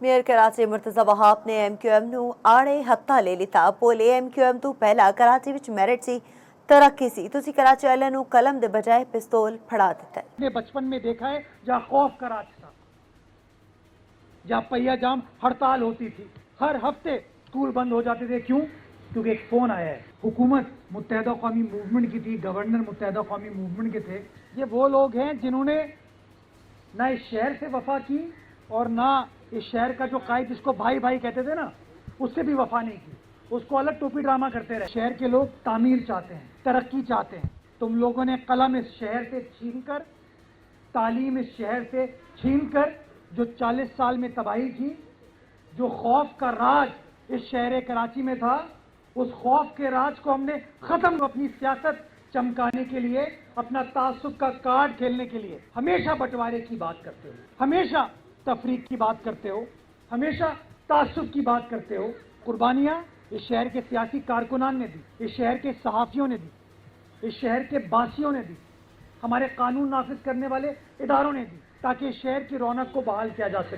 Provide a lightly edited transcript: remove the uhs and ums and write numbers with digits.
Mayor Karachi ਮੁਰਤਜ਼ਾ ਵਹਾਬ ਨੇ ਐਮਕਿਊਐਮ ਨੂੰ ਆੜੇ ਹੱਥਾਂ ਲੈ ਲਿੱਤਾ। ਬੋਲੇ ਐਮਕਿਊਐਮ ਤੋਂ ਪਹਿਲਾਂ ਕਰਾਚੀ ਵਿੱਚ ਮੈਰਿਟ ਸੀ, तरक्की सी। तुसी कराची वाले नू कलम दे बजाय पिस्तौल फड़ा दिता है। ने बचपन में देखा है जहाँ खौफ का राज था, जहाँ पहिया जाम हड़ताल होती थी, हर हफ्ते स्कूल बंद हो जाते थे। क्यों? क्योंकि एक फोन आया है। हुकूमत मुत्तहिदा कौमी मूवमेंट की थी, गवर्नर मुत्तहिदा कौमी मूवमेंट के थे। ये वो लोग हैं जिन्होंने ना इस शहर से वफा की और ना इस शहर का जो कायद जिसको भाई भाई कहते थे ना, उससे भी वफा नहीं की। उसको अलग टोपी ड्रामा करते रहे। शहर के लोग तामीर चाहते हैं, तरक्की चाहते हैं। तुम लोगों ने कलम इस शहर से छीनकर, तालीम इस शहर से छीनकर जो 40 साल में तबाही की, जो खौफ का राज इस शहर कराची में था, उस खौफ के राज को हमने खत्म। अपनी सियासत चमकाने के लिए, अपना तासुब का कार्ड खेलने के लिए हमेशा बंटवारे की बात करते हो, हमेशा तफरीक की बात करते हो, हमेशा तासुब की बात करते हो। कुर्बानियाँ इस शहर के सियासी कारकुनान ने दी, इस शहर के सहाफ़ियों ने दी, इस शहर के बासियों ने दी, हमारे कानून नाफिज करने वाले इदारों ने दी, ताकि इस शहर की रौनक को बहाल किया जा सके।